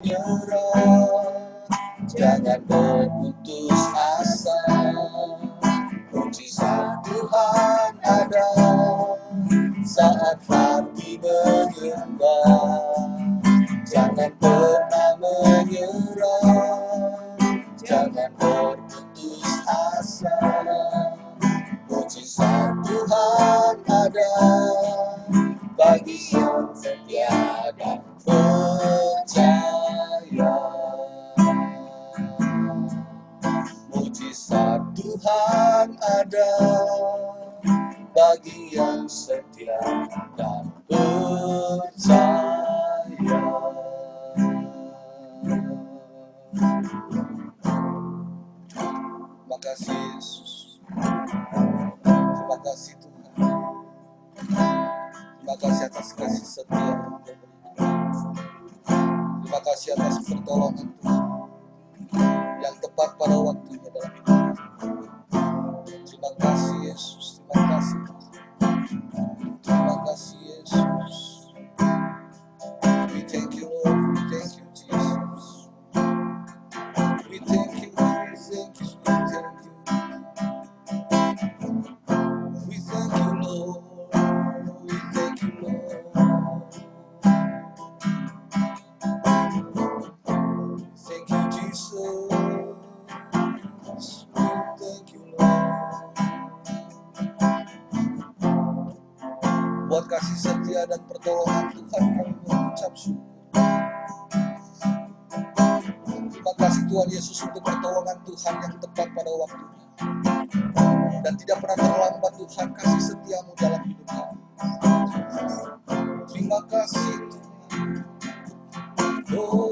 menyerah, jangan berputus asa. Mujizat Tuhan ada saat hati menyembah. Jangan pernah menyerah, jangan berputus asa. Mujizat Tuhan ada bagi yang setia dan percaya. Mujizat Tuhan ada bagi yang setia dan percaya. Terima kasih Yesus. Terima kasih Tuhan. Terima kasih atas kasih setia yang Kau berikan. Terima kasih atas pertolongan Tuhan yang tepat pada waktunya dalam hidup kami. Terima kasih Yesus. Terima kasih Tuhan. Terima kasih Yesus. We thank you Lord. We thank you Jesus. We thank you. We thank you. We thank you. We thank you Lord. We thank you Lord. Thank you Jesus. We thank you Lord. Buat kasih setia dan pertolongan Tuhan kami mengucap syukur. Terima kasih Tuhan Yesus untuk pertolongan Tuhan yang tepat pada waktunya. Dan tidak pernah terlambat Tuhan kasih setiamu dalam hidup kami. Terima kasih Tuhan. Oh.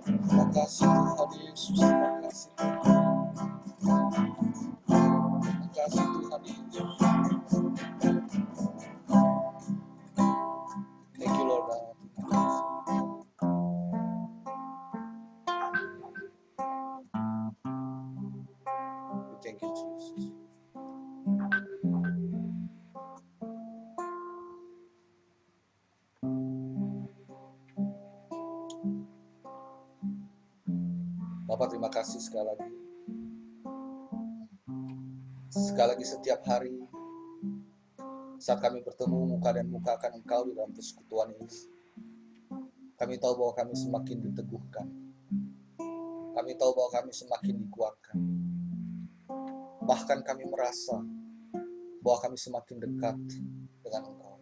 Terima kasih Tuhan Yesus. Terima kasih. Terima kasih Tuhan Yesus. Thank you Lord God. Thank you Jesus. Bapak terima kasih sekali lagi. Sekali lagi setiap hari saat kami bertemu muka dan muka akan Engkau di dalam persekutuan ini, kami tahu bahwa kami semakin diteguhkan. Kami tahu bahwa kami semakin dikuatkan. Bahkan kami merasa bahwa kami semakin dekat dengan Engkau.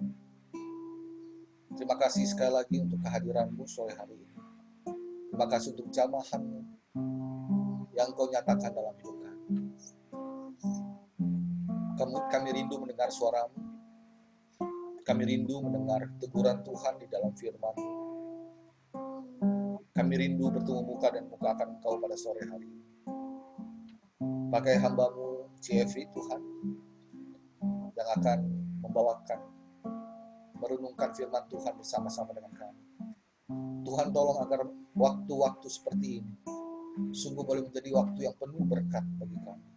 Terima kasih sekali lagi untuk kehadiran-Mu sore hari ini. Terima kasih untuk jamahan-Mu yang Engkau nyatakan dalam hidup kami. Kami rindu mendengar suara-Mu. Kami rindu mendengar teguran Tuhan di dalam firman-Mu. Kami rindu bertemu muka dan muka akan Engkau pada sore hari ini. Pakai hamba-Mu CFI Tuhan, yang akan membawakan, merenungkan firman Tuhan bersama-sama dengan kami. Tuhan tolong agar waktu-waktu seperti ini sungguh boleh menjadi waktu yang penuh berkat bagi kami.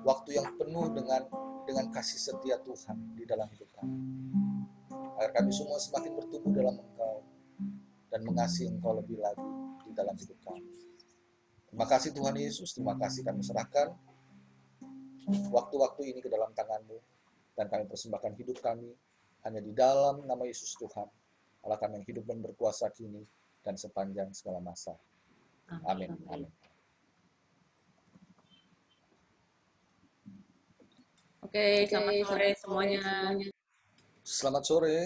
Waktu yang penuh dengan kasih setia Tuhan di dalam hidup kami. Agar kami semua semakin bertumbuh dalam Engkau dan mengasihi Engkau lebih lagi di dalam hidup kami. Terima kasih Tuhan Yesus, terima kasih kami serahkan waktu-waktu ini ke dalam tangan-Mu, dan kami persembahkan hidup kami hanya di dalam nama Yesus Tuhan, Allah kami yang hidup dan berkuasa kini dan sepanjang segala masa. Amin. Amin. Oke, selamat sore semuanya. Selamat sore.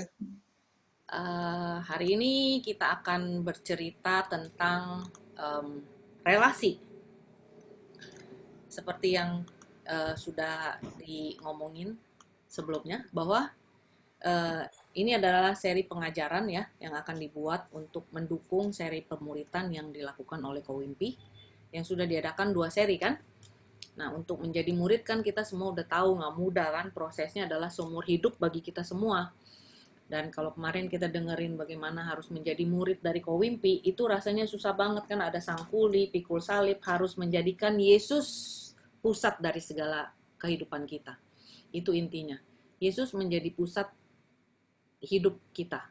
Hari ini kita akan bercerita tentang relasi. Seperti yang sudah ngomongin sebelumnya, bahwa ini adalah seri pengajaran ya yang akan dibuat untuk mendukung seri pemuritan yang dilakukan oleh Kowimpi yang sudah diadakan 2 seri kan. Nah, untuk menjadi murid kan kita semua udah tahu nggak mudah kan, prosesnya adalah seumur hidup bagi kita semua. Dan kalau kemarin kita dengerin bagaimana harus menjadi murid dari Kowimpi, itu rasanya susah banget kan, ada sangkuli, pikul salib, harus menjadikan Yesus pusat dari segala kehidupan kita. Itu intinya. Yesus menjadi pusat hidup kita.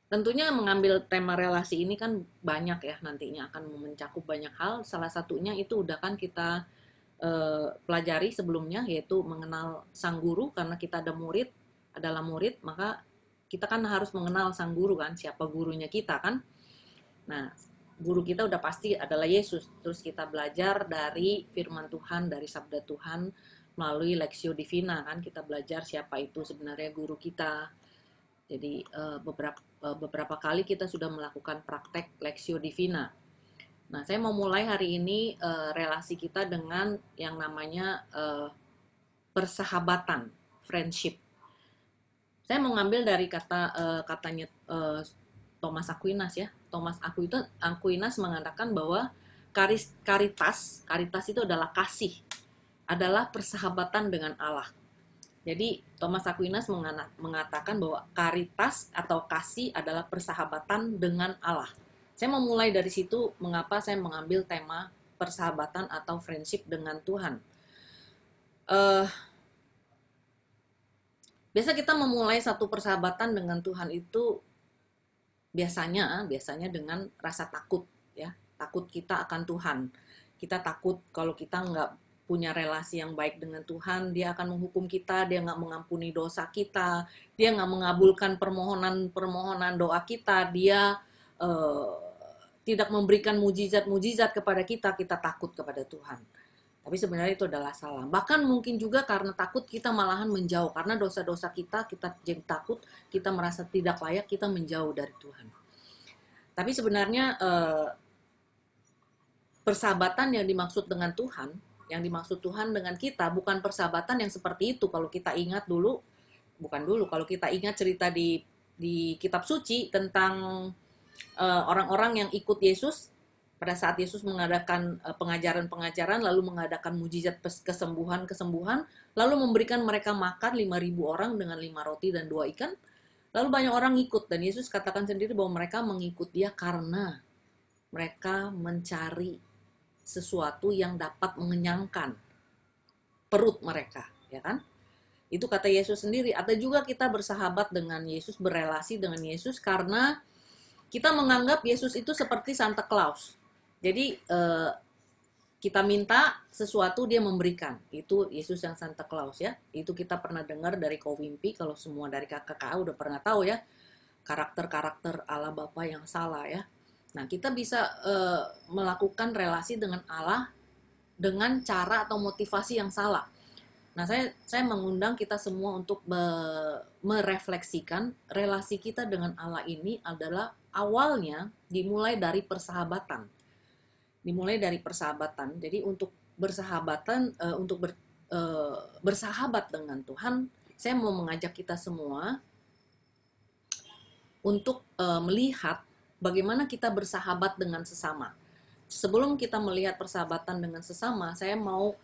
Tentunya mengambil tema relasi ini kan banyak ya, nantinya akan mencakup banyak hal. Salah satunya itu udah kan kita pelajari sebelumnya, yaitu mengenal sang guru. Karena kita adalah murid, maka kita kan harus mengenal sang guru kan, siapa gurunya kita kan. Nah, guru kita udah pasti adalah Yesus. Terus kita belajar dari firman Tuhan, dari sabda Tuhan melalui Lectio Divina kan, kita belajar siapa itu sebenarnya guru kita. Jadi beberapa kali kita sudah melakukan praktek Lectio Divina. Nah, saya mau mulai hari ini relasi kita dengan yang namanya persahabatan, friendship. Saya mau ngambil dari katanya Thomas Aquinas ya. Thomas Aquinas mengatakan bahwa karitas itu adalah kasih, adalah persahabatan dengan Allah. Jadi Thomas Aquinas mengatakan bahwa karitas atau kasih adalah persahabatan dengan Allah. Saya mau mulai dari situ, mengapa saya mengambil tema persahabatan atau friendship dengan Tuhan. Biasa kita memulai satu persahabatan dengan Tuhan itu biasanya dengan rasa takut ya, takut kita akan Tuhan. Kita takut kalau kita nggak punya relasi yang baik dengan Tuhan, dia akan menghukum kita, dia nggak mengampuni dosa kita, dia nggak mengabulkan permohonan doa kita, dia tidak memberikan mujizat kepada kita takut kepada Tuhan. Tapi sebenarnya itu adalah salah. Bahkan mungkin juga karena takut kita malahan menjauh, karena dosa-dosa kita jadi takut, kita merasa tidak layak, kita menjauh dari Tuhan. Tapi sebenarnya persahabatan yang dimaksud dengan Tuhan, yang dimaksud Tuhan dengan kita bukan persahabatan yang seperti itu. Kalau kita ingat kalau kita ingat cerita di kitab suci tentang orang-orang yang ikut Yesus pada saat Yesus mengadakan pengajaran-pengajaran, lalu mengadakan mujizat kesembuhan, lalu memberikan mereka makan 5.000 orang dengan 5 roti dan 2 ikan, lalu banyak orang ikut, dan Yesus katakan sendiri bahwa mereka mengikut dia karena mereka mencari sesuatu yang dapat mengenyangkan perut mereka, ya kan? Itu kata Yesus sendiri. Atau juga kita bersahabat dengan Yesus, berelasi dengan Yesus karena kita menganggap Yesus itu seperti Santa Claus. Jadi kita minta sesuatu, dia memberikan. Itu Yesus yang Santa Claus ya. Itu kita pernah dengar dari Kowimpi, kalau semua dari KKKA udah pernah tahu ya, karakter-karakter Allah Bapa yang salah ya. Nah, kita bisa melakukan relasi dengan Allah dengan cara atau motivasi yang salah. Nah, saya mengundang kita semua untuk merefleksikan relasi kita dengan Allah ini adalah awalnya dimulai dari persahabatan. Jadi untuk bersahabat dengan Tuhan, saya mau mengajak kita semua untuk melihat bagaimana kita bersahabat dengan sesama. Sebelum kita melihat persahabatan dengan sesama, saya mau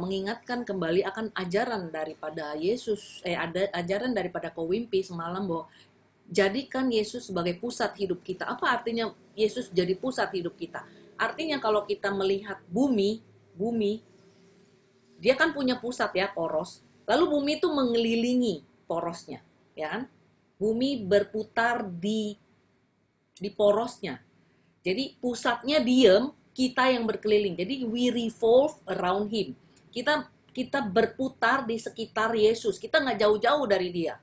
mengingatkan kembali akan ajaran daripada Yesus, ajaran daripada Kowimpi semalam, bahwa jadikan Yesus sebagai pusat hidup kita. Apa artinya Yesus jadi pusat hidup kita? Artinya kalau kita melihat bumi, dia kan punya pusat ya, poros. Lalu bumi itu mengelilingi porosnya, ya kan? Bumi berputar di porosnya. Jadi pusatnya diam, kita yang berkeliling. Jadi we revolve around him. Kita berputar di sekitar Yesus. Kita nggak jauh-jauh dari dia.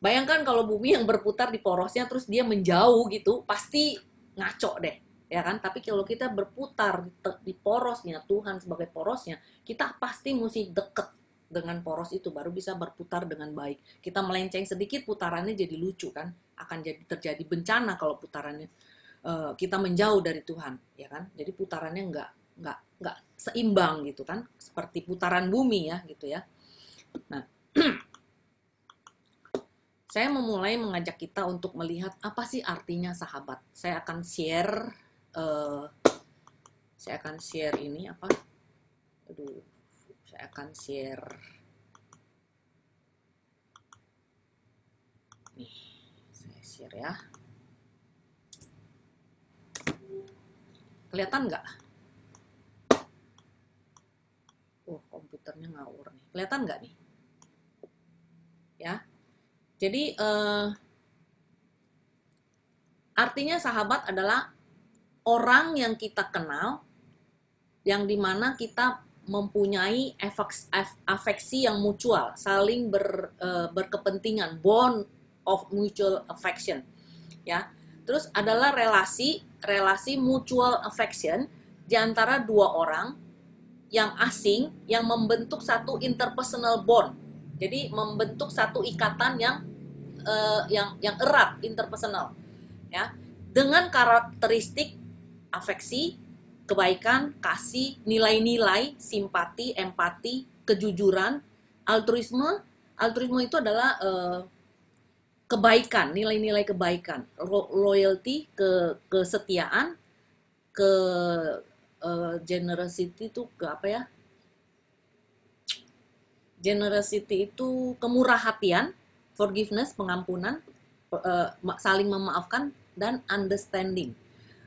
Bayangkan kalau bumi yang berputar di porosnya terus dia menjauh gitu, pasti ngaco deh, ya kan? Tapi kalau kita berputar di porosnya, Tuhan sebagai porosnya, kita pasti mesti deket dengan poros itu, baru bisa berputar dengan baik. Kita melenceng sedikit, putarannya jadi lucu kan? Akan jadi terjadi bencana kalau putarannya kita menjauh dari Tuhan, ya kan? Jadi putarannya nggak seimbang gitu kan, seperti putaran bumi ya gitu ya. Nah, saya memulai mengajak kita untuk melihat apa sih artinya sahabat. Saya akan share ini apa? Aduh, saya akan share nih, saya share ya. Kelihatan nggak? Oh, komputernya ngawur nih. Kelihatan nggak nih? Ya. Jadi artinya sahabat adalah orang yang kita kenal, yang dimana kita mempunyai afeksi yang mutual, saling berkepentingan, bond of mutual affection, ya. Terus adalah relasi mutual affection di antara dua orang yang asing yang membentuk satu interpersonal bond. Jadi membentuk satu ikatan yang erat, interpersonal, ya, dengan karakteristik afeksi, kebaikan, kasih, nilai-nilai, simpati, empati, kejujuran, altruisme. Altruisme itu adalah kebaikan, nilai-nilai kebaikan, loyalty, kesetiaan, ke generosity itu ke apa ya? Generosity itu kemurahhatian, forgiveness, pengampunan, saling memaafkan, dan understanding,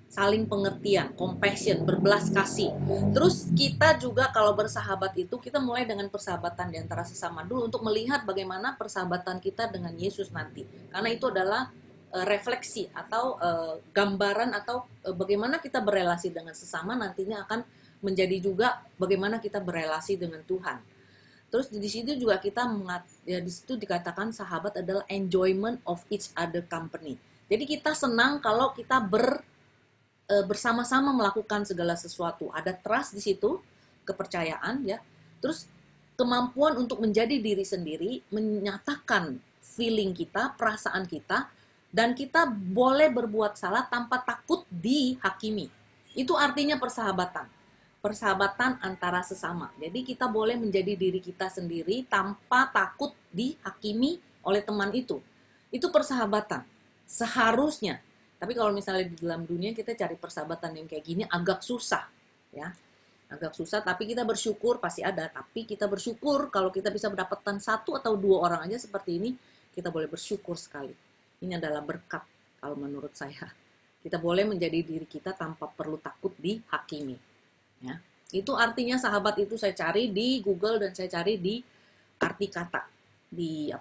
saling pengertian, compassion, berbelas kasih. Terus kita juga kalau bersahabat itu, kita mulai dengan persahabatan di antara sesama dulu untuk melihat bagaimana persahabatan kita dengan Yesus nanti. Karena itu adalah refleksi atau gambaran atau bagaimana kita berelasi dengan sesama nantinya akan menjadi juga bagaimana kita berelasi dengan Tuhan. Terus di situ juga kita di situ dikatakan sahabat adalah enjoyment of each other company. Jadi kita senang kalau kita bersama-sama melakukan segala sesuatu. Ada trust di situ, kepercayaan ya. Terus kemampuan untuk menjadi diri sendiri, menyatakan feeling kita, perasaan kita, dan kita boleh berbuat salah tanpa takut dihakimi. Itu artinya persahabatan. Persahabatan antara sesama. Jadi kita boleh menjadi diri kita sendiri tanpa takut dihakimi oleh teman itu. Itu persahabatan. Seharusnya. Tapi kalau misalnya di dalam dunia kita cari persahabatan yang kayak gini agak susah, ya. Agak susah, tapi kita bersyukur pasti ada. Tapi kita bersyukur kalau kita bisa mendapatkan satu atau dua orang aja seperti ini, kita boleh bersyukur sekali. Ini adalah berkat kalau menurut saya. Kita boleh menjadi diri kita tanpa perlu takut dihakimi. Ya. Itu artinya sahabat itu saya cari di Google dan saya cari di arti kata di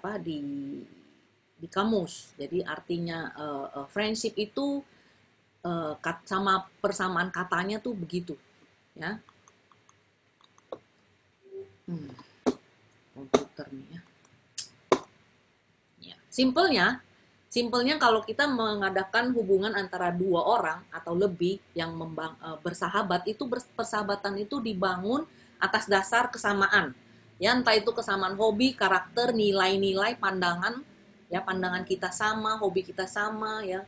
kamus. Jadi artinya friendship itu sama persamaan katanya tuh begitu, ya. Komputer nih ya. Ya. Simpelnya kalau kita mengadakan hubungan antara dua orang atau lebih yang bersahabat, itu persahabatan itu dibangun atas dasar kesamaan. Ya, entah itu kesamaan hobi, karakter, nilai-nilai, pandangan, ya, pandangan kita sama, hobi kita sama, ya.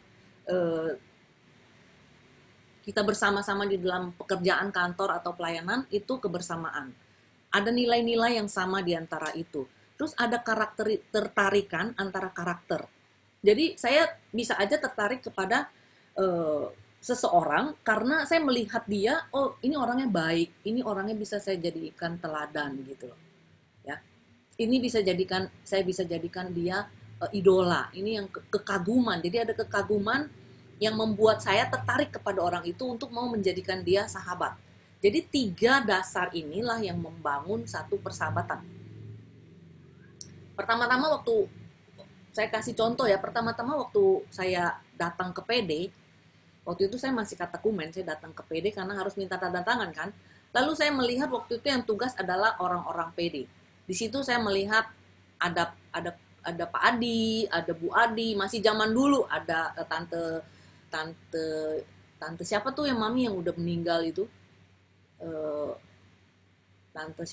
Kita bersama-sama di dalam pekerjaan kantor atau pelayanan, itu kebersamaan. Ada nilai-nilai yang sama di antara itu. Terus ada tertarikan antara karakter. Jadi saya bisa aja tertarik kepada seseorang karena saya melihat dia, oh ini orangnya baik, ini orangnya bisa saya jadikan teladan gitu loh. Ya. Ini saya bisa jadikan dia idola. Ini yang kekaguman. Jadi ada kekaguman yang membuat saya tertarik kepada orang itu untuk mau menjadikan dia sahabat. Jadi 3 dasar inilah yang membangun satu persahabatan. Pertama-tama waktu saya kasih contoh ya, pertama-tama waktu saya datang ke PD, waktu itu saya masih katekumen, saya datang ke PD karena harus minta tanda tangan kan. Lalu saya melihat waktu itu yang tugas adalah orang-orang PD. Di situ saya melihat ada Pak Adi, ada Bu Adi, masih zaman dulu ada tante siapa tuh yang mami yang udah meninggal itu? Tante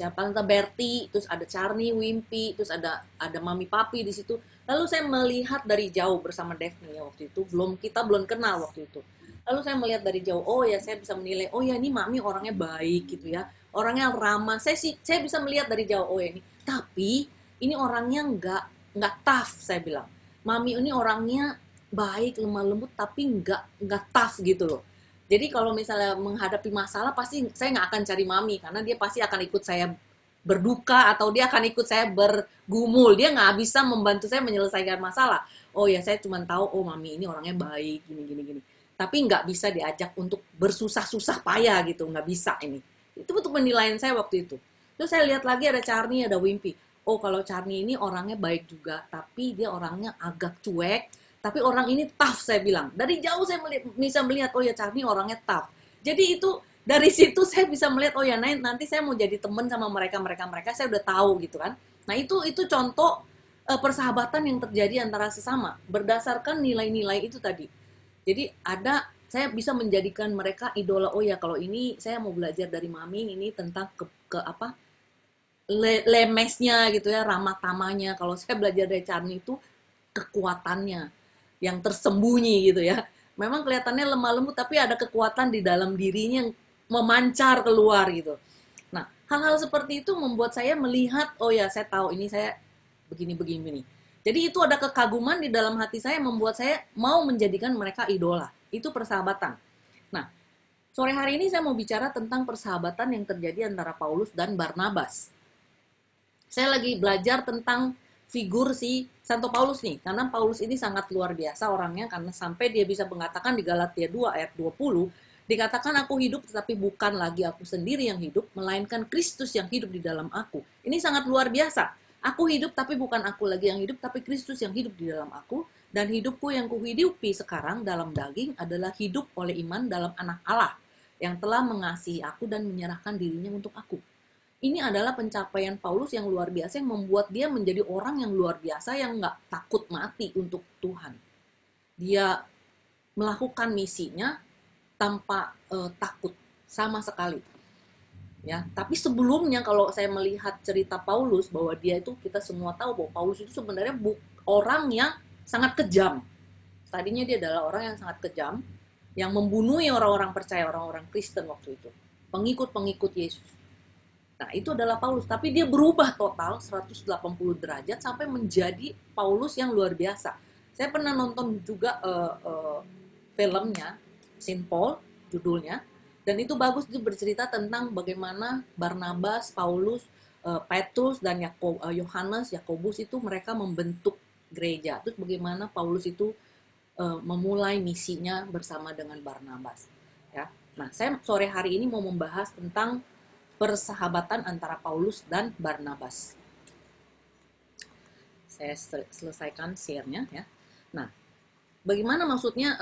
Berti, terus ada Charni, Wimpi, terus ada Mami Papi di situ. Lalu saya melihat dari jauh bersama Daphne ya waktu itu, kita belum kenal waktu itu. Lalu saya melihat dari jauh, oh ya saya bisa menilai, oh ya ini mami orangnya baik gitu ya, orangnya ramah. Saya bisa melihat dari jauh, oh ya ini. Tapi ini orangnya nggak tough, saya bilang. Mami ini orangnya baik, lemah lembut, tapi nggak tough gitu loh. Jadi kalau misalnya menghadapi masalah, pasti saya nggak akan cari mami, karena dia pasti akan ikut saya berduka, atau dia akan ikut saya bergumul. Dia nggak bisa membantu saya menyelesaikan masalah. Oh ya saya cuma tahu, oh mami ini orangnya baik, gini gini gini, tapi nggak bisa diajak untuk bersusah-susah payah gitu, nggak bisa ini. Itu untuk penilaian saya waktu itu. Terus saya lihat lagi ada Charni, ada Wimpy. Oh kalau Charni ini orangnya baik juga, tapi dia orangnya agak cuek, tapi orang ini tough, saya bilang. Dari jauh saya bisa melihat, oh ya Charni orangnya tough. Jadi itu dari situ saya bisa melihat, oh ya nanti saya mau jadi teman sama mereka, saya udah tahu gitu kan. Nah itu contoh persahabatan yang terjadi antara sesama berdasarkan nilai-nilai itu tadi. Jadi saya bisa menjadikan mereka idola. Oh ya kalau ini saya mau belajar dari mami ini tentang ke apa lemesnya gitu ya, ramah tamahnya. Kalau saya belajar dari Charni itu kekuatannya yang tersembunyi gitu ya. Memang kelihatannya lemah lembut, tapi ada kekuatan di dalam dirinya yang memancar keluar gitu. Nah, hal-hal seperti itu membuat saya melihat, oh ya saya tahu ini saya begini. Jadi itu ada kekaguman di dalam hati saya, membuat saya mau menjadikan mereka idola. Itu persahabatan. Nah, sore hari ini saya mau bicara tentang persahabatan yang terjadi antara Paulus dan Barnabas. Saya lagi belajar tentang figur si Santo Paulus nih, karena Paulus ini sangat luar biasa orangnya, karena sampai dia bisa mengatakan di Galatia 2 ayat 20, dikatakan aku hidup tetapi bukan lagi aku sendiri yang hidup, melainkan Kristus yang hidup di dalam aku. Ini sangat luar biasa. Aku hidup tapi bukan aku lagi yang hidup, tapi Kristus yang hidup di dalam aku, dan hidupku yang kuhidupi sekarang dalam daging adalah hidup oleh iman dalam anak Allah, yang telah mengasihi aku dan menyerahkan dirinya untuk aku. Ini adalah pencapaian Paulus yang luar biasa, yang membuat dia menjadi orang yang luar biasa, yang nggak takut mati untuk Tuhan. Dia melakukan misinya tanpa takut sama sekali. Ya, tapi sebelumnya kalau saya melihat cerita Paulus, bahwa dia itu, kita semua tahu bahwa Paulus itu sebenarnya orang yang sangat kejam. Tadinya dia adalah orang yang sangat kejam, yang membunuh orang-orang percaya, orang-orang Kristen waktu itu, pengikut-pengikut Yesus. Nah, itu adalah Paulus, tapi dia berubah total 180 derajat sampai menjadi Paulus yang luar biasa. Saya pernah nonton juga filmnya Saint Paul, judulnya, dan itu bagus, itu bercerita tentang bagaimana Barnabas, Paulus, Petrus dan Yohanes, Yakobus itu mereka membentuk gereja. Terus bagaimana Paulus itu memulai misinya bersama dengan Barnabas. Ya. Nah, saya sore hari ini mau membahas tentang persahabatan antara Paulus dan Barnabas. Saya selesaikan share-nya ya. Nah, bagaimana maksudnya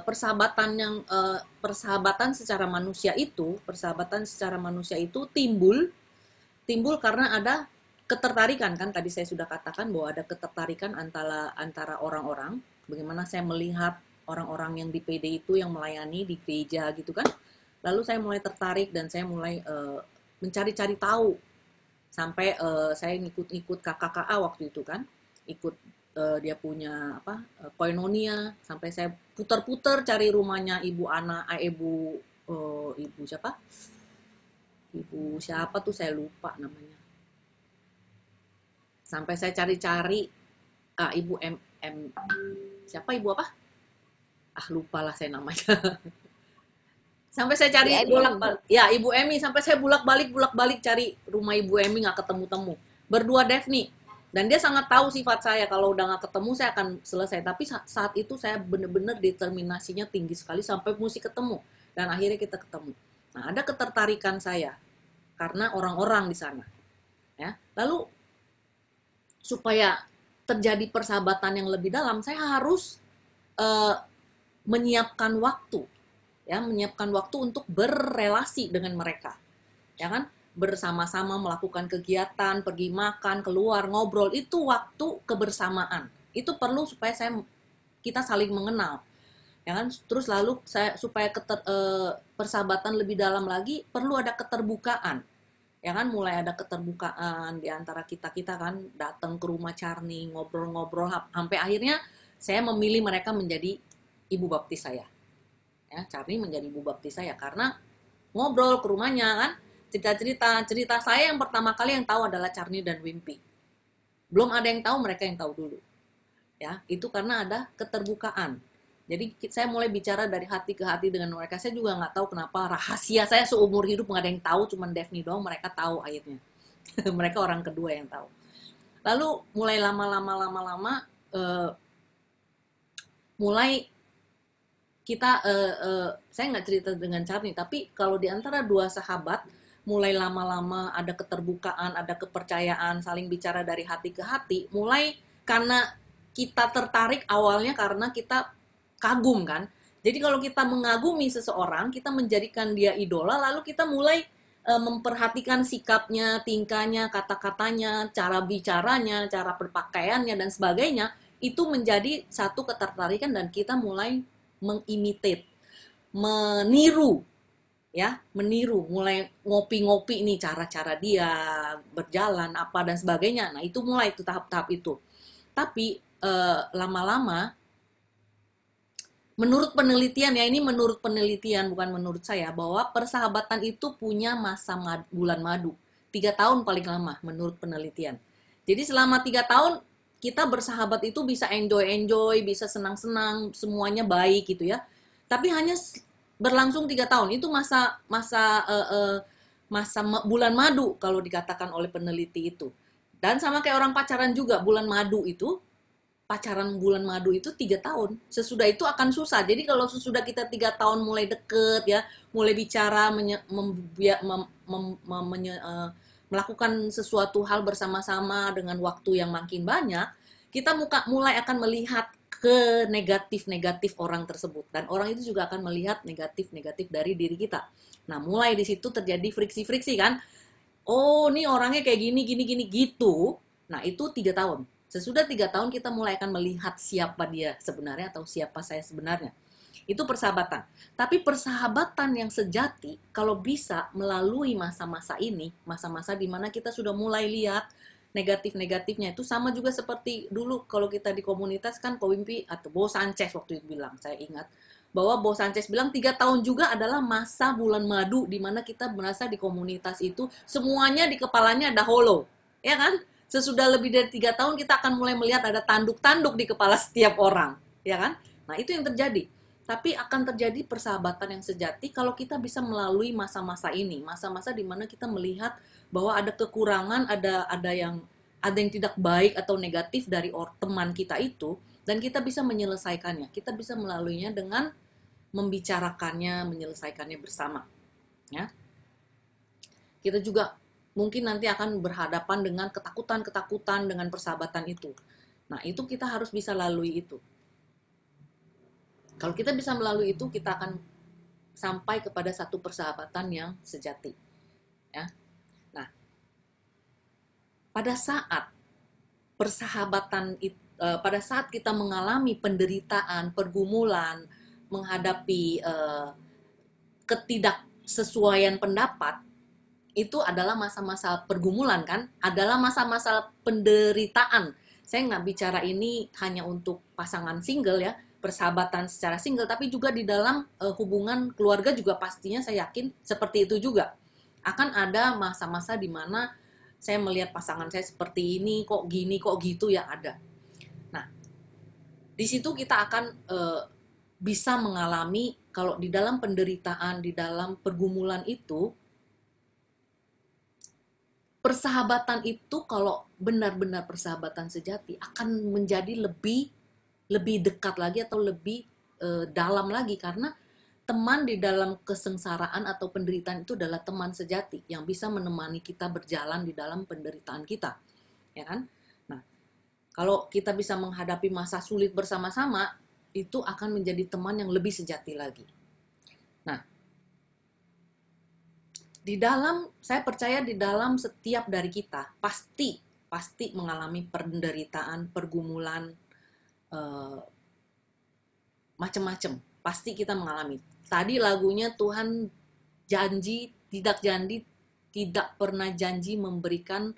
persahabatan secara manusia itu timbul karena ada ketertarikan, kan tadi saya sudah katakan bahwa ada ketertarikan antara orang-orang. Bagaimana saya melihat orang-orang yang di PD itu yang melayani di gereja gitu kan. Lalu saya mulai tertarik dan saya mulai mencari-cari tahu, sampai saya ngikut KKKA waktu itu kan, ikut dia punya koinonia, sampai saya putar-putar cari rumahnya ibu siapa tuh, saya lupa namanya. Sampai saya cari-cari ibu siapa, ibu apa? Lupa lah saya namanya. Sampai saya cari bolak-balik. Ya, Ibu Emi, sampai saya bolak-balik cari rumah Ibu Emi, nggak ketemu-temu. Berdua Daphne. Dan dia sangat tahu sifat saya, kalau udah nggak ketemu saya akan selesai. Tapi saat itu saya benar-benar determinasinya tinggi sekali sampai mesti ketemu. Dan akhirnya kita ketemu. Nah, ada ketertarikan saya karena orang-orang di sana. Ya. Lalu supaya terjadi persahabatan yang lebih dalam, saya harus menyiapkan waktu. Ya, menyiapkan waktu untuk berrelasi dengan mereka, ya kan, bersama-sama melakukan kegiatan, pergi makan, keluar, ngobrol, itu waktu kebersamaan. Itu perlu supaya kita saling mengenal, ya kan. Terus lalu supaya persahabatan lebih dalam lagi, perlu ada keterbukaan, ya kan. Mulai ada keterbukaan di antara kita kan, datang ke rumah Charni, ngobrol-ngobrol, sampai akhirnya saya memilih mereka menjadi ibu baptis saya. Ya, Charni menjadi ibu baptis saya karena ngobrol ke rumahnya kan, cerita saya yang pertama kali yang tahu adalah Charni dan Wimpy. Belum ada yang tahu, mereka yang tahu dulu. Ya, itu karena ada keterbukaan. Jadi saya mulai bicara dari hati ke hati dengan mereka. Saya juga nggak tahu kenapa rahasia saya seumur hidup nggak ada yang tahu, cuman Daphne doang mereka tahu akhirnya. Mereka orang kedua yang tahu. Lalu mulai lama-lama mulai kita saya nggak cerita dengan Charni, tapi kalau di antara dua sahabat mulai lama-lama ada keterbukaan, ada kepercayaan, saling bicara dari hati ke hati, mulai karena kita tertarik awalnya karena kita kagum kan. Jadi kalau kita mengagumi seseorang, kita menjadikan dia idola, lalu kita mulai memperhatikan sikapnya, tingkahnya, kata-katanya, cara bicaranya, cara berpakaiannya dan sebagainya, itu menjadi satu ketertarikan dan kita mulai mengimitate, meniru, ya, meniru, mulai ngopi-ngopi nih cara-cara dia berjalan apa dan sebagainya. Nah, itu mulai itu tahap-tahap itu. Tapi lama-lama menurut penelitian, ya ini menurut penelitian bukan menurut saya, bahwa persahabatan itu punya masa bulan madu 3 tahun paling lama menurut penelitian. Jadi selama 3 tahun kita bersahabat itu bisa enjoy, bisa senang-senang, semuanya baik gitu ya. Tapi hanya berlangsung 3 tahun, itu masa bulan madu kalau dikatakan oleh peneliti itu. Dan sama kayak orang pacaran juga, bulan madu itu, pacaran bulan madu itu 3 tahun. Sesudah itu akan susah. Jadi kalau sesudah kita 3 tahun mulai deket ya, mulai bicara, melakukan sesuatu hal bersama-sama dengan waktu yang makin banyak, kita mulai akan melihat ke negatif-negatif orang tersebut. Dan orang itu juga akan melihat negatif-negatif dari diri kita. Nah, mulai di situ terjadi friksi-friksi kan. Oh, ini orangnya kayak gini gitu. Nah, itu 3 tahun. Sesudah 3 tahun kita mulai akan melihat siapa dia sebenarnya atau siapa saya sebenarnya. Itu persahabatan. Tapi persahabatan yang sejati kalau bisa melalui masa-masa ini, masa-masa di mana kita sudah mulai lihat negatif-negatifnya, itu sama juga seperti dulu kalau kita di komunitas kan Ko Wimpi atau Bo Sanchez waktu itu bilang, saya ingat bahwa Bo Sanchez bilang 3 tahun juga adalah masa bulan madu di mana kita merasa di komunitas itu semuanya di kepalanya ada holo, ya kan? Sesudah lebih dari 3 tahun kita akan mulai melihat ada tanduk-tanduk di kepala setiap orang, ya kan? Nah, itu yang terjadi. Tapi akan terjadi persahabatan yang sejati kalau kita bisa melalui masa-masa ini, masa-masa di mana kita melihat bahwa ada kekurangan, ada yang tidak baik atau negatif dari teman kita itu, dan kita bisa menyelesaikannya. Kita bisa melaluinya dengan membicarakannya, menyelesaikannya bersama, ya. Kita juga mungkin nanti akan berhadapan dengan ketakutan-ketakutan dengan persahabatan itu. Nah, itu kita harus bisa lalui itu. Kalau kita bisa melalui itu, kita akan sampai kepada satu persahabatan yang sejati. Ya. Nah, pada saat persahabatan pada saat kita mengalami penderitaan, pergumulan, menghadapi ketidaksesuaian pendapat, itu adalah masa-masa pergumulan kan, adalah masa-masa penderitaan. Saya nggak bicara ini hanya untuk pasangan single ya, persahabatan secara single, tapi juga di dalam hubungan keluarga juga pastinya saya yakin seperti itu juga. Akan ada masa-masa di mana saya melihat pasangan saya seperti ini, kok gini, kok gitu ya ada. Nah, di situ kita akan bisa mengalami kalau di dalam penderitaan, di dalam pergumulan itu, persahabatan itu kalau benar-benar persahabatan sejati akan menjadi lebih dekat lagi atau lebih dalam lagi, karena teman di dalam kesengsaraan atau penderitaan itu adalah teman sejati yang bisa menemani kita berjalan di dalam penderitaan kita, ya kan? Nah, kalau kita bisa menghadapi masa sulit bersama-sama, itu akan menjadi teman yang lebih sejati lagi. Nah, saya percaya di dalam setiap dari kita pasti mengalami penderitaan, pergumulan, macam-macam. Pasti kita mengalami. Tadi lagunya Tuhan tidak pernah janji memberikan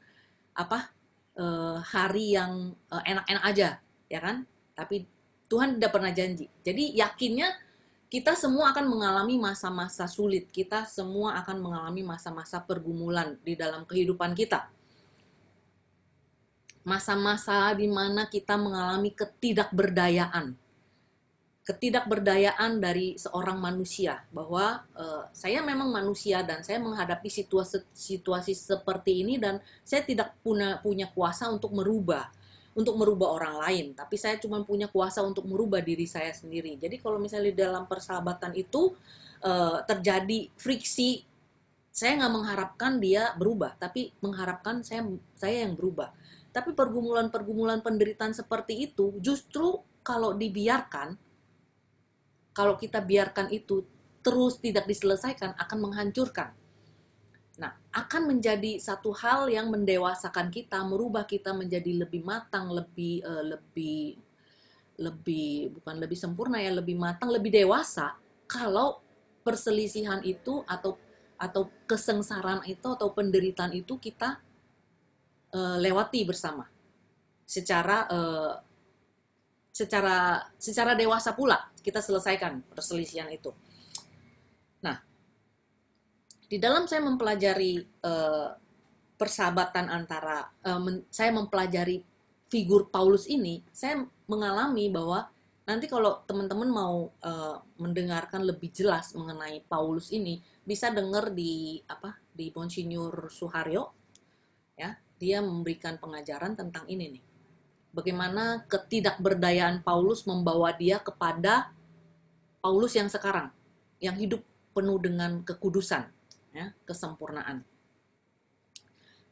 hari yang enak-enak aja, ya kan? Tapi Tuhan tidak pernah janji. Jadi yakinnya Kita semua akan mengalami masa-masa sulit, kita semua akan mengalami masa-masa pergumulan di dalam kehidupan kita. Masa-masa di mana kita mengalami ketidakberdayaan. Ketidakberdayaan dari seorang manusia, bahwa saya memang manusia dan saya menghadapi situasi seperti ini dan saya tidak punya kuasa untuk merubah orang lain, tapi saya cuma punya kuasa untuk merubah diri saya sendiri. Jadi kalau misalnya di dalam persahabatan itu terjadi friksi, saya nggak mengharapkan dia berubah, tapi mengharapkan saya yang berubah. Tapi pergumulan-pergumulan penderitaan seperti itu justru kalau kita biarkan itu terus tidak diselesaikan, akan menghancurkan. Nah, akan menjadi satu hal yang mendewasakan kita, merubah kita menjadi lebih matang, bukan lebih sempurna ya, lebih matang, lebih dewasa, kalau perselisihan itu atau kesengsaraan itu atau penderitaan itu kita lewati bersama secara dewasa pula, kita selesaikan perselisihan itu. Nah, di dalam saya mempelajari persahabatan antara, saya mempelajari figur Paulus ini, saya mengalami bahwa nanti kalau teman-teman mau mendengarkan lebih jelas mengenai Paulus ini, bisa dengar di Monsinyur Suharyo, ya, dia memberikan pengajaran tentang ini nih. Bagaimana ketidakberdayaan Paulus membawa dia kepada Paulus yang sekarang, yang hidup penuh dengan kekudusan, ya, kesempurnaan.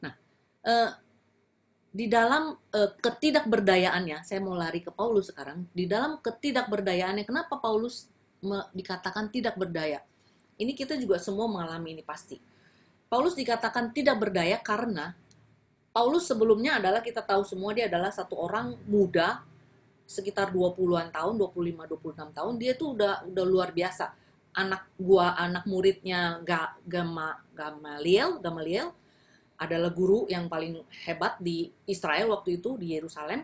Nah, di dalam ketidakberdayaannya, saya mau lari ke Paulus sekarang. Di dalam ketidakberdayaannya, kenapa Paulus dikatakan tidak berdaya? Ini kita juga semua mengalami ini pasti. Paulus dikatakan tidak berdaya karena Paulus sebelumnya adalah, kita tahu semua, dia adalah satu orang muda, sekitar 20-an tahun, 25-26 tahun, dia tuh udah luar biasa. Anak muridnya Gamaliel adalah guru yang paling hebat di Israel waktu itu, di Yerusalem.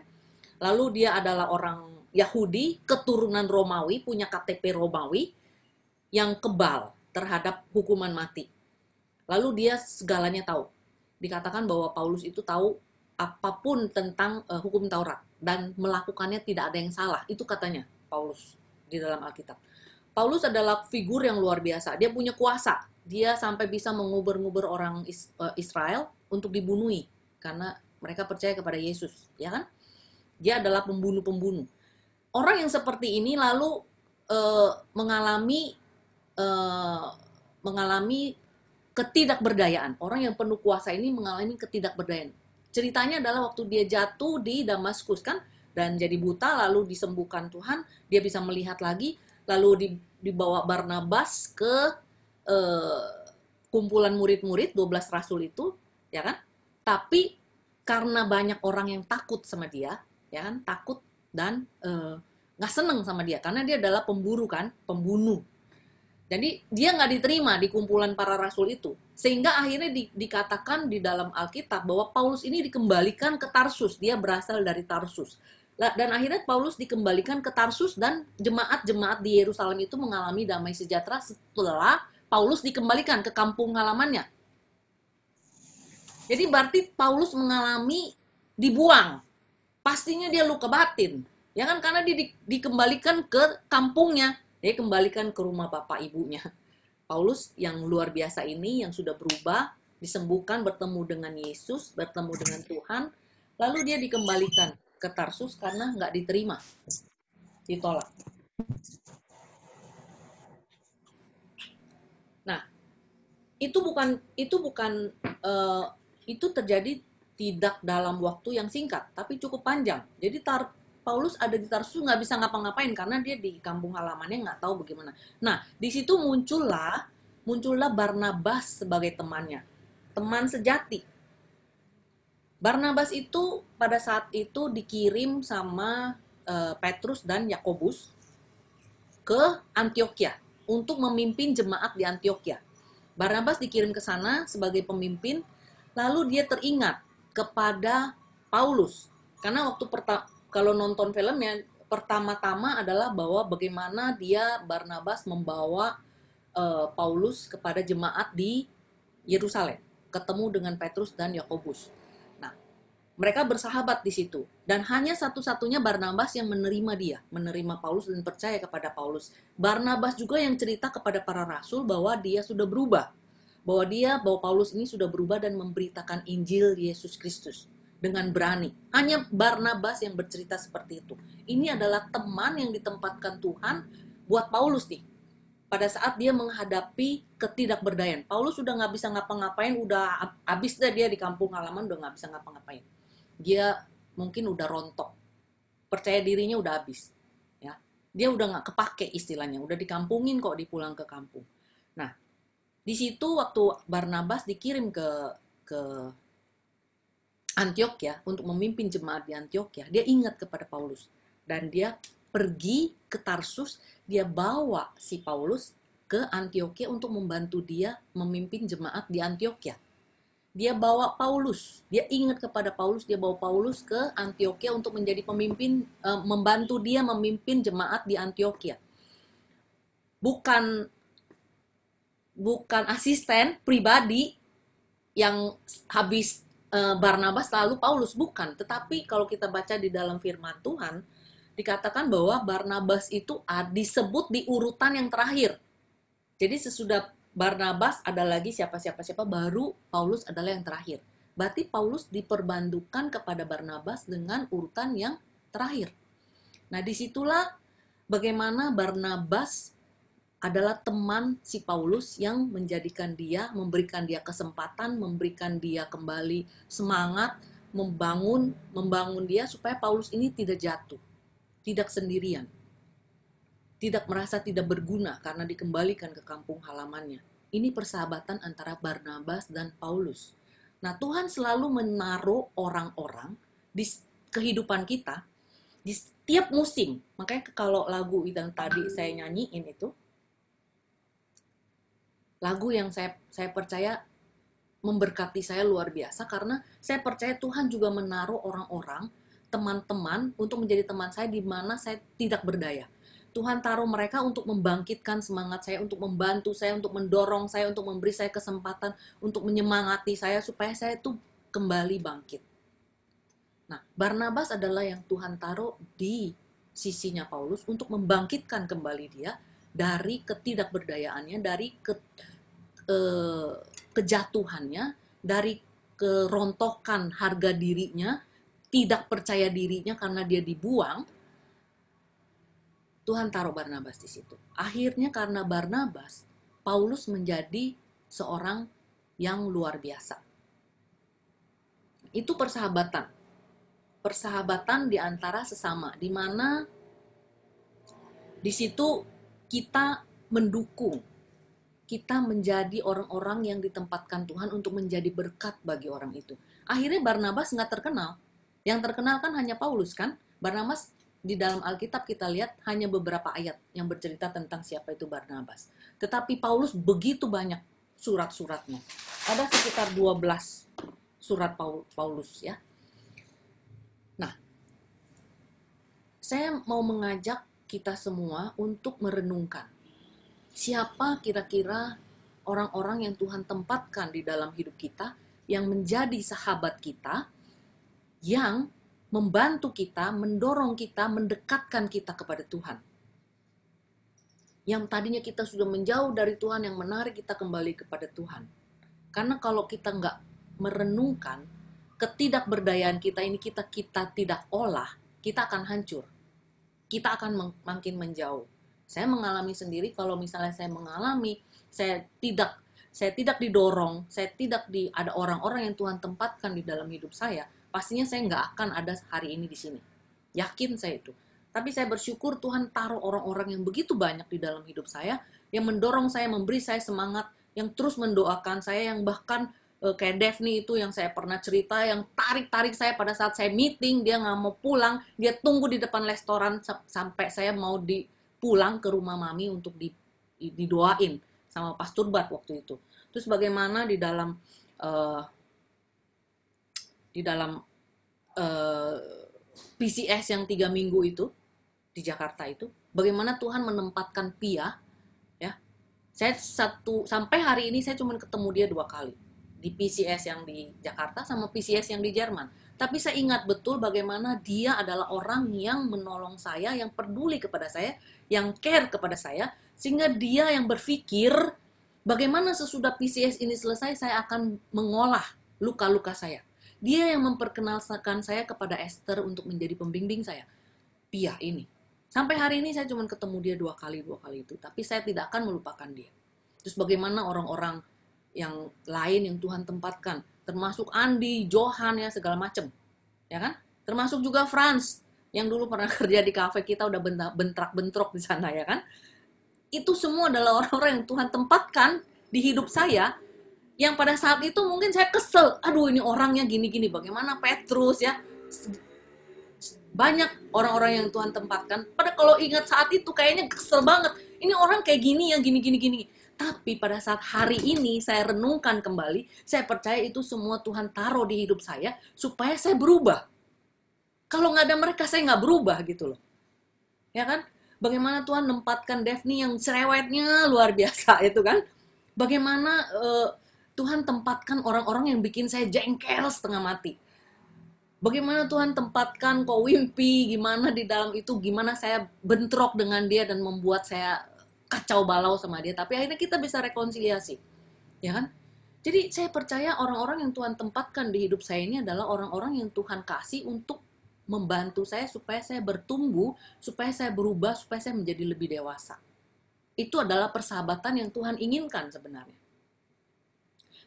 Lalu dia adalah orang Yahudi, keturunan Romawi, punya KTP Romawi, yang kebal terhadap hukuman mati. Lalu dia segalanya tahu. Dikatakan bahwa Paulus itu tahu apapun tentang hukum Taurat dan melakukannya tidak ada yang salah. Itu katanya Paulus di dalam Alkitab. Paulus adalah figur yang luar biasa. Dia punya kuasa. Dia sampai bisa mengubur-ngubur orang Israel untuk dibunuhi karena mereka percaya kepada Yesus, ya kan? Dia adalah pembunuh-pembunuh. Orang yang seperti ini lalu mengalami ketidakberdayaan. Orang yang penuh kuasa ini mengalami ketidakberdayaan. Ceritanya adalah waktu dia jatuh di Damaskus, kan, dan jadi buta, lalu disembuhkan Tuhan, dia bisa melihat lagi, lalu dibawa Barnabas ke kumpulan murid-murid 12 rasul itu, ya kan? Tapi karena banyak orang yang takut sama dia, ya kan, takut dan nggak seneng sama dia, karena dia adalah pemburu, kan, pembunuh. Jadi dia nggak diterima di kumpulan para rasul itu, sehingga akhirnya dikatakan di dalam Alkitab bahwa Paulus ini dikembalikan ke Tarsus. Dia berasal dari Tarsus. Dan akhirnya Paulus dikembalikan ke Tarsus dan jemaat-jemaat di Yerusalem itu mengalami damai sejahtera setelah Paulus dikembalikan ke kampung halamannya. Jadi berarti Paulus mengalami dibuang. Pastinya dia luka batin. Ya kan, karena dia dikembalikan ke kampungnya. Dia kembalikan ke rumah bapak ibunya. Paulus yang luar biasa ini, yang sudah berubah, disembuhkan, bertemu dengan Yesus, bertemu dengan Tuhan, lalu dia dikembalikan ke Tarsus karena nggak diterima, ditolak. Nah, itu terjadi tidak dalam waktu yang singkat, tapi cukup panjang. Jadi Paulus ada di Tarsus nggak bisa ngapa-ngapain karena dia di kampung halamannya nggak tahu bagaimana. Nah, di situ muncullah Barnabas sebagai temannya, teman sejati. Barnabas itu pada saat itu dikirim sama Petrus dan Yakobus ke Antioquia untuk memimpin jemaat di Antioquia. Barnabas dikirim ke sana sebagai pemimpin, lalu dia teringat kepada Paulus. Karena waktu kalau nonton filmnya, pertama-tama adalah bahwa bagaimana Barnabas membawa Paulus kepada jemaat di Yerusalem, ketemu dengan Petrus dan Yakobus. Nah, mereka bersahabat di situ, dan hanya satu-satunya Barnabas yang menerima Paulus dan percaya kepada Paulus. Barnabas juga yang cerita kepada para rasul bahwa dia sudah berubah, bahwa Paulus ini sudah berubah dan memberitakan Injil Yesus Kristus dengan berani. Hanya Barnabas yang bercerita seperti itu. Ini adalah teman yang ditempatkan Tuhan buat Paulus nih. Pada saat dia menghadapi ketidakberdayaan. Paulus sudah nggak bisa ngapa-ngapain, udah habis deh dia di kampung halaman, udah nggak bisa ngapa-ngapain. Dia mungkin udah rontok. Percaya dirinya udah habis. Ya. Dia udah nggak kepake istilahnya, udah dikampungin kok dipulang ke kampung. Nah, di situ waktu Barnabas dikirim ke Antioquia untuk memimpin jemaat di Antioquia, dia ingat kepada Paulus. Dan dia pergi ke Tarsus, dia bawa si Paulus ke Antioquia untuk membantu dia memimpin jemaat di Antioquia. Dia bawa Paulus, dia ingat kepada Paulus, dia bawa Paulus ke Antioquia untuk menjadi pemimpin, membantu dia memimpin jemaat di Antioquia. Bukan asisten pribadi yang habis Barnabas lalu Paulus, bukan. Tetapi kalau kita baca di dalam firman Tuhan, dikatakan bahwa Barnabas itu disebut di urutan yang terakhir. Jadi sesudah Barnabas ada lagi siapa, baru Paulus adalah yang terakhir. Berarti Paulus diperbantukan kepada Barnabas dengan urutan yang terakhir. Nah, disitulah bagaimana Barnabas adalah teman si Paulus yang menjadikan dia, memberikan dia kesempatan, memberikan dia kembali semangat, membangun dia supaya Paulus ini tidak jatuh. Tidak sendirian, tidak merasa tidak berguna karena dikembalikan ke kampung halamannya. Ini persahabatan antara Barnabas dan Paulus. Nah, Tuhan selalu menaruh orang-orang di kehidupan kita di setiap musim. Makanya kalau lagu yang tadi saya nyanyiin itu, lagu yang saya percaya memberkati saya luar biasa, karena saya percaya Tuhan juga menaruh orang-orang, teman-teman untuk menjadi teman saya di mana saya tidak berdaya. Tuhan taruh mereka untuk membangkitkan semangat saya, untuk membantu saya, untuk mendorong saya, untuk memberi saya kesempatan, untuk menyemangati saya supaya saya itu kembali bangkit. Nah, Barnabas adalah yang Tuhan taruh di sisinya Paulus untuk membangkitkan kembali dia dari ketidakberdayaannya, dari kejatuhannya, dari kerontokan harga dirinya, tidak percaya dirinya karena dia dibuang. Tuhan taruh Barnabas di situ. Akhirnya karena Barnabas, Paulus menjadi seorang yang luar biasa. Itu persahabatan. Persahabatan di antara sesama, di mana di situ kita mendukung, kita menjadi orang-orang yang ditempatkan Tuhan untuk menjadi berkat bagi orang itu. Akhirnya Barnabas nggak terkenal. Yang terkenal kan hanya Paulus kan. Barnabas di dalam Alkitab kita lihat hanya beberapa ayat yang bercerita tentang siapa itu Barnabas. Tetapi Paulus begitu banyak surat-suratnya. Ada sekitar 12 surat Paulus ya. Nah, saya mau mengajak kita semua untuk merenungkan siapa kira-kira orang-orang yang Tuhan tempatkan di dalam hidup kita, yang menjadi sahabat kita, yang membantu kita, mendorong kita, mendekatkan kita kepada Tuhan. Yang tadinya kita sudah menjauh dari Tuhan, yang menarik kita kembali kepada Tuhan. Karena kalau kita nggak merenungkan, ketidakberdayaan kita ini kita tidak olah, kita akan hancur. Kita akan makin menjauh. Saya mengalami sendiri, kalau misalnya saya mengalami, saya tidak didorong, ada orang-orang yang Tuhan tempatkan di dalam hidup saya, pastinya saya nggak akan ada hari ini di sini. Yakin saya itu. Tapi saya bersyukur Tuhan taruh orang-orang yang begitu banyak di dalam hidup saya, yang mendorong saya, memberi saya semangat, yang terus mendoakan saya, yang bahkan kayak Daphne itu yang saya pernah cerita, yang tarik-tarik saya pada saat saya meeting, dia nggak mau pulang, dia tunggu di depan restoran sampai saya mau pulang ke rumah mami untuk didoain sama Pastor Bat waktu itu. Terus bagaimana di dalam PCS yang 3 minggu itu, di Jakarta itu, bagaimana Tuhan menempatkan Pia, ya. Saya sampai hari ini saya cuma ketemu dia 2 kali. Di PCS yang di Jakarta sama PCS yang di Jerman. Tapi saya ingat betul bagaimana dia adalah orang yang menolong saya, yang peduli kepada saya, yang care kepada saya, sehingga dia yang berpikir bagaimana sesudah PCS ini selesai saya akan mengolah luka-luka saya. Dia yang memperkenalkan saya kepada Esther untuk menjadi pembimbing saya. Pia ini. Sampai hari ini saya cuma ketemu dia 2 kali itu. Tapi saya tidak akan melupakan dia. Terus bagaimana orang-orang yang lain yang Tuhan tempatkan. Termasuk Andi, Johan, ya segala macam. Ya kan? Termasuk juga Franz. Yang dulu pernah kerja di kafe kita udah bentrak-bentrok di sana, ya kan? Itu semua adalah orang-orang yang Tuhan tempatkan di hidup saya. Yang pada saat itu mungkin saya kesel. Aduh, ini orangnya gini-gini. Bagaimana Petrus, ya? Banyak orang-orang yang Tuhan tempatkan. Pada kalau ingat saat itu kayaknya kesel banget. Ini orang kayak gini ya, gini. Tapi pada saat hari ini saya renungkan kembali, saya percaya itu semua Tuhan taruh di hidup saya supaya saya berubah. Kalau nggak ada mereka saya nggak berubah gitu loh. Ya kan? Bagaimana Tuhan nempatkan Daphne yang cerewetnya luar biasa itu kan? Bagaimana Tuhan tempatkan orang-orang yang bikin saya jengkel setengah mati. Bagaimana Tuhan tempatkan Ko Wimpi, gimana di dalam itu, gimana saya bentrok dengan dia dan membuat saya kacau balau sama dia. Tapi akhirnya kita bisa rekonsiliasi. Ya kan? Jadi saya percaya orang-orang yang Tuhan tempatkan di hidup saya ini adalah orang-orang yang Tuhan kasih untuk membantu saya supaya saya bertumbuh, supaya saya berubah, supaya saya menjadi lebih dewasa. Itu adalah persahabatan yang Tuhan inginkan sebenarnya.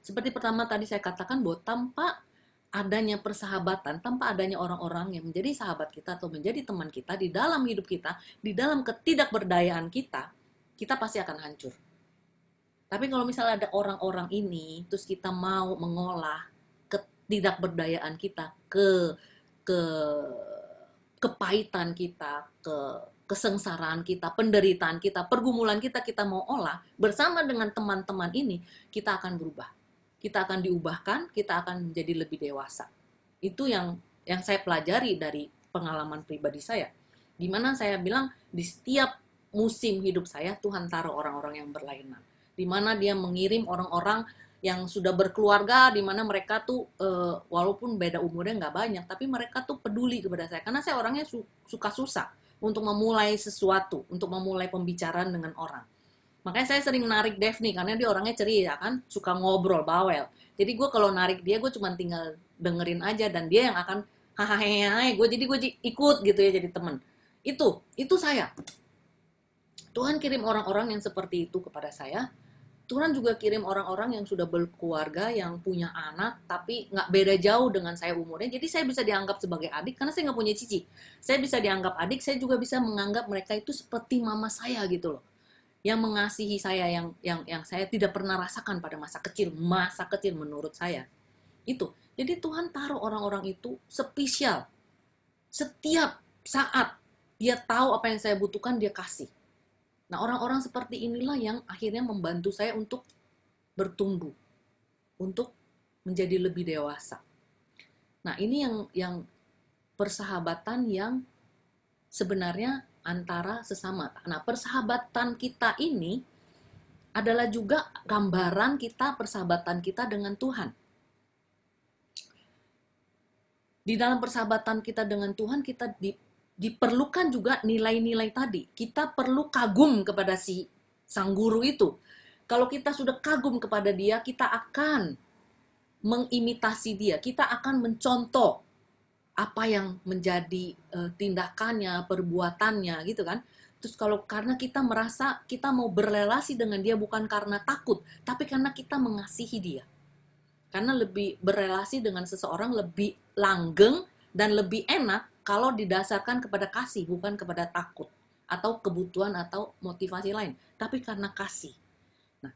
Seperti pertama tadi saya katakan bahwa tanpa adanya persahabatan, tanpa adanya orang-orang yang menjadi sahabat kita atau menjadi teman kita di dalam hidup kita, di dalam ketidakberdayaan kita, kita pasti akan hancur. Tapi kalau misalnya ada orang-orang ini, terus kita mau mengolah ketidakberdayaan kita, ke kepahitan kita, kesengsaraan kita, penderitaan kita, pergumulan kita mau olah bersama dengan teman-teman ini, kita akan berubah. Kita akan diubahkan, kita akan menjadi lebih dewasa. Itu yang saya pelajari dari pengalaman pribadi saya. Di mana saya bilang di setiap musim hidup saya Tuhan taruh orang-orang yang berlainan. Di mana Dia mengirim orang-orang yang sudah berkeluarga, di mana mereka tuh walaupun beda umurnya nggak banyak, tapi mereka tuh peduli kepada saya. Karena saya orangnya suka susah untuk memulai sesuatu, untuk memulai pembicaraan dengan orang. Makanya saya sering narik Daphne, karena dia orangnya ceria kan, suka ngobrol, bawel. Jadi gue kalau narik dia, gue cuma tinggal dengerin aja, dan dia yang akan hahaha, gue ikut gitu ya, jadi temen. Itu saya. Tuhan kirim orang-orang yang seperti itu kepada saya. Tuhan juga kirim orang-orang yang sudah berkeluarga, yang punya anak, tapi nggak beda jauh dengan saya umurnya. Jadi saya bisa dianggap sebagai adik, karena saya nggak punya cici. Saya bisa dianggap adik, saya juga bisa menganggap mereka itu seperti mama saya gitu loh. Yang mengasihi saya, yang saya tidak pernah rasakan pada masa kecil menurut saya. Itu. Jadi Tuhan taruh orang-orang itu spesial. Setiap saat Dia tahu apa yang saya butuhkan, Dia kasih. Nah, orang-orang seperti inilah yang akhirnya membantu saya untuk bertumbuh, untuk menjadi lebih dewasa. Nah, ini yang persahabatan yang sebenarnya antara sesama. Nah, persahabatan kita ini adalah juga gambaran kita, persahabatan kita dengan Tuhan. Di dalam persahabatan kita dengan Tuhan, kita diperlukan juga nilai-nilai tadi. Kita perlu kagum kepada sang guru itu. Kalau kita sudah kagum kepada dia, kita akan mengimitasi dia. Kita akan mencontoh apa yang menjadi tindakannya, perbuatannya gitu kan. Terus karena kita merasa kita mau berrelasi dengan dia bukan karena takut, tapi karena kita mengasihi dia. Karena lebih berrelasi dengan seseorang lebih langgeng dan lebih enak kalau didasarkan kepada kasih, bukan kepada takut atau kebutuhan atau motivasi lain, tapi karena kasih. Nah,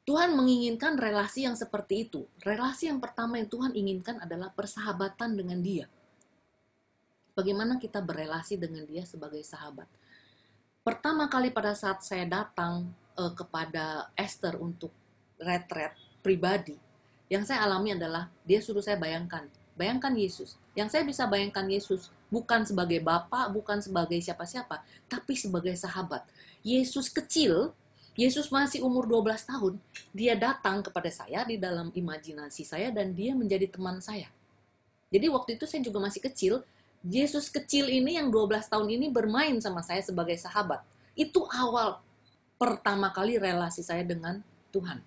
Tuhan menginginkan relasi yang seperti itu. Relasi yang pertama yang Tuhan inginkan adalah persahabatan dengan Dia. Bagaimana kita berrelasi dengan Dia sebagai sahabat. Pertama kali pada saat saya datang kepada Esther untuk retret pribadi, yang saya alami adalah dia suruh saya bayangkan Yesus. Yang saya bisa bayangkan Yesus bukan sebagai bapak, bukan sebagai siapa-siapa, tapi sebagai sahabat. Yesus kecil, Yesus masih umur 12 tahun, dia datang kepada saya di dalam imajinasi saya dan dia menjadi teman saya. Jadi waktu itu saya juga masih kecil, Yesus kecil ini yang 12 tahun ini bermain sama saya sebagai sahabat. Itu awal pertama kali relasi saya dengan Tuhan.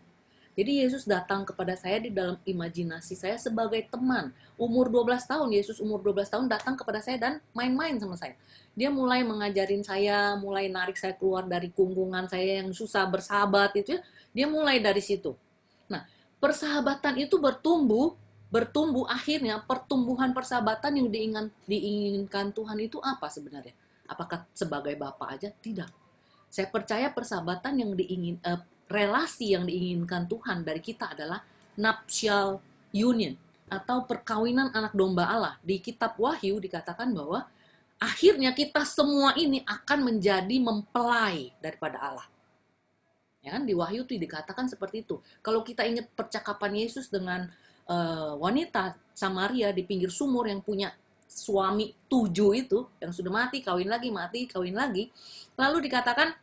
Jadi Yesus datang kepada saya di dalam imajinasi saya sebagai teman. Umur 12 tahun, Yesus umur 12 tahun datang kepada saya dan main-main sama saya. Dia mulai mengajarin saya, mulai narik saya keluar dari kungkungan saya yang susah bersahabat itu ya. Dia mulai dari situ. Nah, persahabatan itu bertumbuh akhirnya pertumbuhan persahabatan yang diinginkan Tuhan itu apa sebenarnya? Apakah sebagai bapak aja? Tidak. Saya percaya persahabatan yang relasi yang diinginkan Tuhan dari kita adalah nuptial union atau perkawinan anak domba Allah. Di kitab Wahyu dikatakan bahwa akhirnya kita semua ini akan menjadi mempelai daripada Allah. Ya kan? Di Wahyu itu dikatakan seperti itu. Kalau kita ingat percakapan Yesus dengan wanita Samaria di pinggir sumur yang punya suami 7 itu, yang sudah mati, kawin lagi. Lalu dikatakan,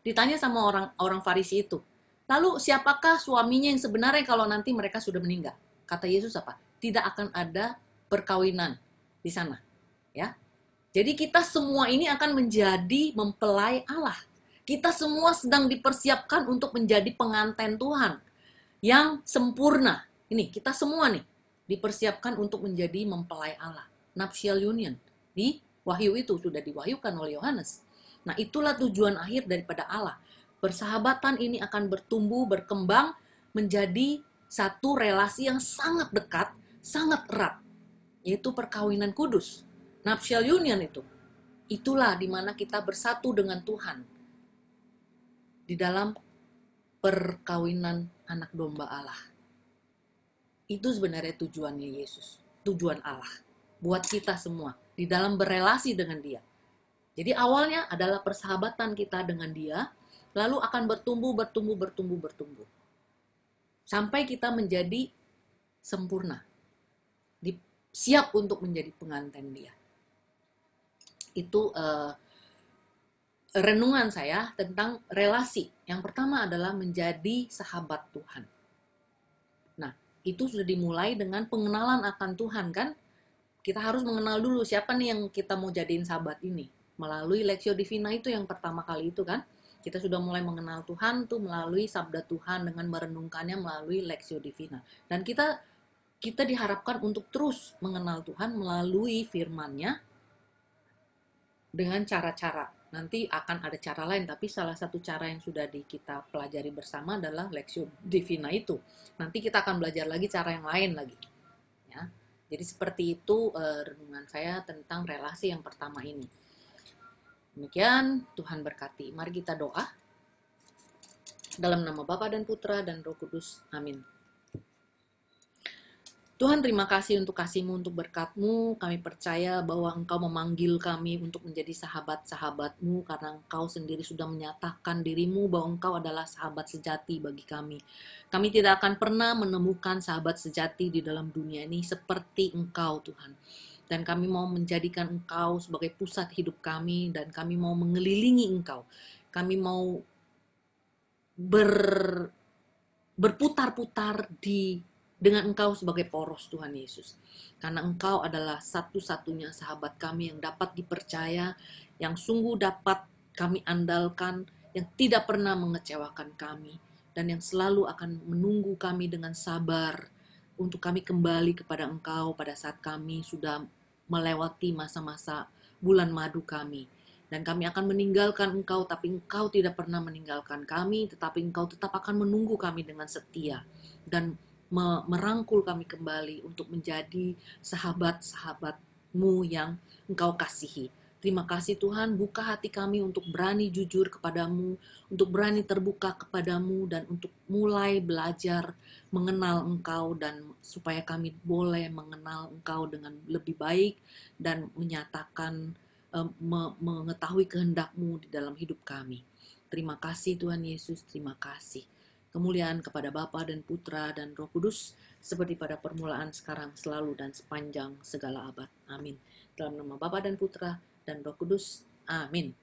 ditanya sama orang Farisi itu, lalu siapakah suaminya yang sebenarnya kalau nanti mereka sudah meninggal? Kata Yesus apa? Tidak akan ada perkawinan di sana. Ya, jadi kita semua ini akan menjadi mempelai Allah. Kita semua sedang dipersiapkan untuk menjadi pengantin Tuhan yang sempurna. Ini kita semua nih dipersiapkan untuk menjadi mempelai Allah. Nuptial union di Wahyu itu sudah diwahyukan oleh Yohanes. Nah, itulah tujuan akhir daripada Allah. Persahabatan ini akan bertumbuh, berkembang menjadi satu relasi yang sangat dekat, sangat erat, yaitu perkawinan kudus. Nuptial union itu. Itulah di mana kita bersatu dengan Tuhan di dalam perkawinan anak domba Allah. Itu sebenarnya tujuannya Yesus, tujuan Allah buat kita semua di dalam berelasi dengan Dia. Jadi awalnya adalah persahabatan kita dengan Dia, lalu akan bertumbuh. Sampai kita menjadi sempurna. Siap untuk menjadi pengantin Dia. Itu renungan saya tentang relasi. Yang pertama adalah menjadi sahabat Tuhan. Nah, itu sudah dimulai dengan pengenalan akan Tuhan kan? Kita harus mengenal dulu siapa nih yang kita mau jadiin sahabat ini. Melalui Lectio Divina itu yang pertama kali itu kan. Kita sudah mulai mengenal Tuhan tuh melalui sabda Tuhan dengan merenungkannya melalui Lectio Divina. Dan kita diharapkan untuk terus mengenal Tuhan melalui firman-Nya dengan cara-cara. Nanti akan ada cara lain, tapi salah satu cara yang sudah kita pelajari bersama adalah Lectio Divina itu. Nanti kita akan belajar lagi cara yang lain lagi. Ya. Jadi seperti itu renungan saya tentang relasi yang pertama ini. Demikian, Tuhan berkati. Mari kita doa. Dalam nama Bapa dan Putra dan Roh Kudus. Amin. Tuhan, terima kasih untuk kasih-Mu, untuk berkat-Mu. Kami percaya bahwa Engkau memanggil kami untuk menjadi sahabat-sahabat-Mu karena Engkau sendiri sudah menyatakan diri-Mu bahwa Engkau adalah sahabat sejati bagi kami. Kami tidak akan pernah menemukan sahabat sejati di dalam dunia ini seperti Engkau, Tuhan. Dan kami mau menjadikan Engkau sebagai pusat hidup kami dan kami mau mengelilingi Engkau. Kami mau berputar-putar dengan Engkau sebagai poros Tuhan Yesus. Karena Engkau adalah satu-satunya sahabat kami yang dapat dipercaya, yang sungguh dapat kami andalkan, yang tidak pernah mengecewakan kami, dan yang selalu akan menunggu kami dengan sabar untuk kami kembali kepada Engkau pada saat kami sudah melewati masa-masa bulan madu kami. Dan kami akan meninggalkan Engkau, tapi Engkau tidak pernah meninggalkan kami, tetapi Engkau tetap akan menunggu kami dengan setia. Dan merangkul kami kembali untuk menjadi sahabat-sahabat-Mu yang Engkau kasihi. Terima kasih Tuhan, buka hati kami untuk berani jujur kepadamu, untuk berani terbuka kepadamu, dan untuk mulai belajar mengenal Engkau, dan supaya kami boleh mengenal Engkau dengan lebih baik, dan menyatakan, mengetahui kehendak-Mu di dalam hidup kami. Terima kasih Tuhan Yesus, terima kasih. Kemuliaan kepada Bapa dan Putra dan Roh Kudus, seperti pada permulaan, sekarang, selalu, dan sepanjang segala abad. Amin. Dalam nama Bapa dan Putra dan Roh Kudus. Amin.